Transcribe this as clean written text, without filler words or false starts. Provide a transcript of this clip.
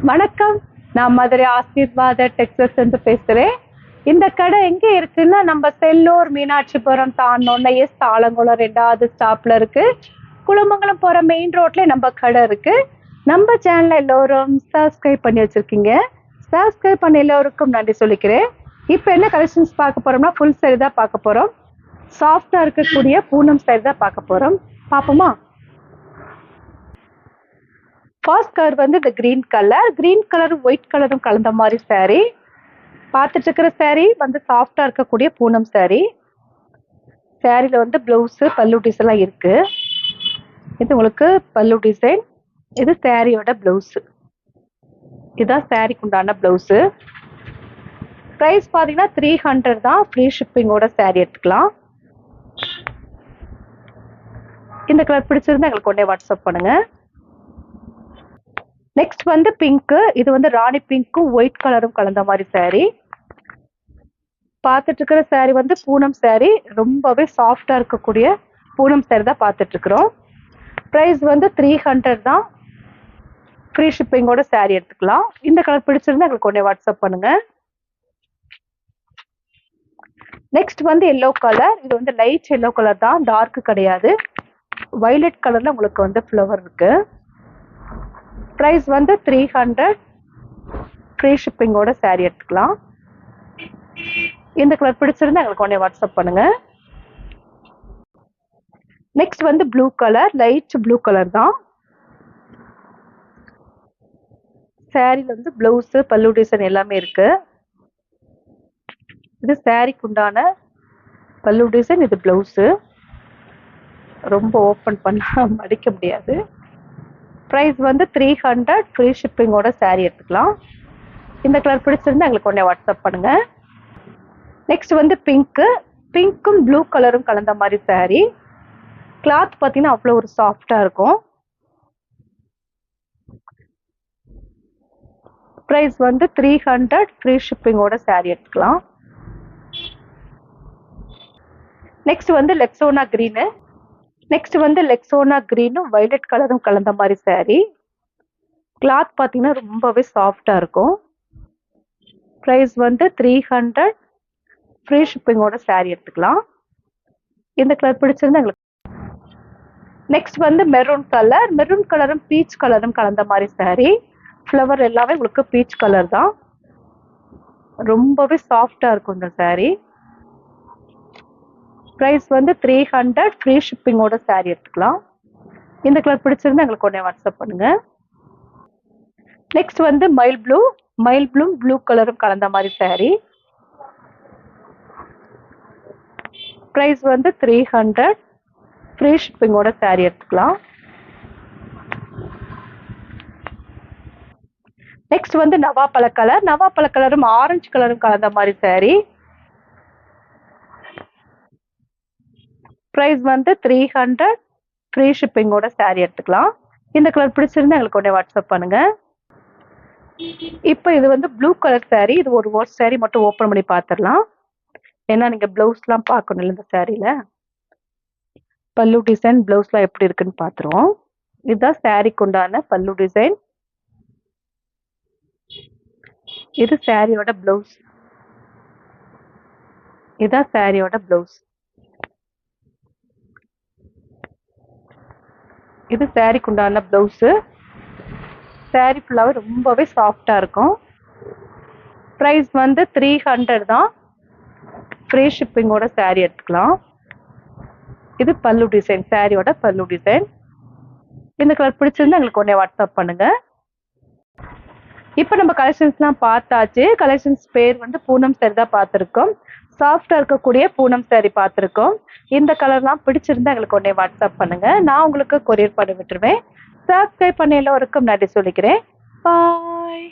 வணக்கம். நான் மதுரை ஆசீர்வாத டெக்ஸஸ் இருந்து பேசுறேன். இந்த கடை எங்க இருக்குன்னா நம்ம செல்லூர் மீனாட்சிபுரம் தாண்டோன்னு எஸ் ஆலங்குளம் 2வது ஸ்டாப்ல இருக்கு. குளமங்கலம் போற மெயின் ரோட்ல நம்ம கடை இருக்கு. நம்ம சேனல் எல்லோரும் சப்ஸ்கிரைப் பண்ணி வச்சிருக்கீங்க. சப்ஸ்கிரைப் பண்ண எல்லோருக்கும் நன்றி சொல்லிக்கிறேன். இப்போ என்ன கலெக்ஷன்ஸ் பார்க்க போறோம்னா ஃபுல் சாரி தான் பார்க்க போறோம். சாஃப்டா இருக்கக்கூடிய பூனம் சாரி தான் பார்க்க போறோம். பார்ப்போமா? ஃபர்ஸ்ட் கலர் வந்து இந்த கிரீன் கலரும் ஒயிட் கலரும் கலந்த மாதிரி சாரீ. பார்த்துட்டு இருக்கிற சாரீ வந்து சாஃப்டா இருக்கக்கூடிய பூனம் சாரீ. சாரியில வந்து பிளவுஸ் பல்லு டிசைன் எல்லாம் இருக்கு. இது உங்களுக்கு பல்லு டிசைன். இது சாரியோட பிளவுஸ். இதுதான் சாரிக்கு உண்டான பிளவுஸ். ப்ரைஸ் பார்த்தீங்கன்னா 300 தான். ஃப்ரீ ஷிப்பிங்கோட சாரீ எடுத்துக்கலாம். இந்த கலர் பிடிச்சிருந்தா எங்களுக்கு உடனே வாட்ஸ்அப் பண்ணுங்க. நெக்ஸ்ட் வந்து பிங்க். இது வந்து ராணி பிங்க்கும் ஒயிட் கலரும் கலந்த மாதிரி சாரீ. பார்த்துட்டு இருக்கிற சாரீ வந்து பூனம் சாரீ. ரொம்பவே சாஃப்டா இருக்கக்கூடிய பூனம் சாரீ தான் பார்த்துட்டு இருக்கிறோம். ப்ரைஸ் வந்து 300 தான். ஃப்ரீ ஷிப்பிங்கோட சாரீ எடுத்துக்கலாம். இந்த கலர் பிடிச்சிருந்தா எங்களுக்கு உடனே வாட்ஸ்அப் பண்ணுங்க. நெக்ஸ்ட் வந்து எல்லோ கலர். இது வந்து லைட் எல்லோ கலர் தான், டார்க் கிடையாது. வயலட் கலர்ல உங்களுக்கு வந்து ஃப்ளவர் இருக்கு. ப்ரைஸ் வந்து 300. ஃப்ரீ ஷிப்பிங்கோட சாரீ எடுத்துக்கலாம். இந்த கலர் பிடிச்சிருந்தா எங்களுக்கு உடனே வாட்ஸ்அப் பண்ணுங்க. நெக்ஸ்ட் வந்து blue colour. Light blue colour தான். சாரீல வந்து பிளவுஸ் பல்லு டிசைன் எல்லாமே இருக்கு. இது சாரீக்கு உண்டான பல்லு டிசைன். இது பிளவுஸ். ரொம்ப ஓப்பன் பண்ணா மடிக்க முடியாது. ப்ரைஸ் வந்து 300. ஃப்ரீ ஷிப்பிங்கோட சாரீ எடுத்துக்கலாம். இந்த கலர் பிடிச்சிருந்தா எங்களுக்கு உடனே வாட்ஸ்அப் பண்ணுங்க. நெக்ஸ்ட் வந்து பிங்க்கும் ப்ளூ கலரும் கலந்த மாதிரி சாரீ. கிளாத் பார்த்தீங்கன்னா அவ்வளோ ஒரு சாஃப்டா இருக்கும். ப்ரைஸ் வந்து 300. ஃப்ரீ ஷிப்பிங்கோட சாரீ எடுத்துக்கலாம். நெக்ஸ்ட் வந்து லெக்ஸோனா கிரீனும் வயலட் கலரும் கலந்த மாதிரி சாரீ. கிளாத் பார்த்தீங்கன்னா ரொம்பவே சாஃப்டா இருக்கும். ப்ரைஸ் வந்து 300. ஃப்ரீ ஷிப்பிங்கோட சாரீ எடுத்துக்கலாம். இந்த கலர் பிடிச்சிருந்தா எங்களுக்கு. நெக்ஸ்ட் வந்து மெரூன் கலரும் பீச் கலரும் கலந்த மாதிரி சாரீ. ஃப்ளவர் எல்லாமே உங்களுக்கு பீச் கலர் தான். ரொம்பவே சாஃப்டா இருக்கும் இந்த சாரீ. ப்ரைஸ் வந்து 300. ஃப்ரீ ஷிப்பிங்கோட சாரீ எடுத்துக்கலாம். இந்த கலர் பிடிச்சிருந்தா எங்களுக்கு உடனே வாட்ஸ்அப் பண்ணுங்க. நெக்ஸ்ட் வந்து மயில் ப்ளூ கலரும் கலந்த மாதிரி சாரீ. ப்ரைஸ் வந்து 300. ஃப்ரீ ஷிப்பிங்கோட சாரீ எடுத்துக்கலாம். நெக்ஸ்ட் வந்து நவாப்பழ கலரும் ஆரஞ்சு கலரும் கலந்த மாதிரி சாரீ. ப்ரைஸ் வந்து 300. ஃப்ரீ ஷிப்பிங்கோட சாரீ எடுத்துக்கலாம். இந்த கலர் பிடிச்சிருந்தா எங்களுக்கு உடனே வாட்ஸ்அப் பண்ணுங்க. இப்போ இது வந்து ப்ளூ கலர் சாரீ. இது ஒரு சாரீ மட்டும் ஓப்பன் பண்ணி பார்த்துடலாம். ஏன்னா நீங்க பிளவுஸ்லாம் பார்க்கணும் இந்த சாரீல. பல்லு டிசைன் பிளவுஸ்லாம் எப்படி இருக்குன்னு பார்த்துருவோம். இதுதான் சாரீக்கு உண்டான பல்லு டிசைன். இது சாரியோட பிளவுஸ். இதுதான் சாரியோட பிளவுஸ். இது சாரிக்கு உண்டான பிளவுஸ். சாரீ ஃபுல்லாவே ரொம்பவே சாஃப்டா இருக்கும். ப்ரைஸ் வந்து 300 தான். ஃப்ரீ ஷிப்பிங்கோட சாரீ எடுத்துக்கலாம். இது பல்லு டிசைன், சாரியோட பல்லு டிசைன். இந்த கலர் பிடிச்சிருந்தா எங்களுக்கு உடனே வாட்ஸ்அப் பண்ணுங்க. இப்போ நம்ம கலெக்ஷன்ஸ்லாம் பார்த்தாச்சு. கலெக்ஷன்ஸ் பேர் வந்து பூனம் சாரி தான் பார்த்துருக்கோம். சாஃப்டா இருக்கக்கூடிய பூனம் சாரி பார்த்துருக்கோம். இந்த கலர்லாம் பிடிச்சிருந்தா எங்களுக்கு உடனே வாட்ஸ்அப் பண்ணுங்க. நான் உங்களுக்கு கொரியர் பண்ணி விட்டுருவேன். சப்ஸ்கிரைப் பண்ண எல்லோருக்கும் நன்றி சொல்லிக்கிறேன். பாய்.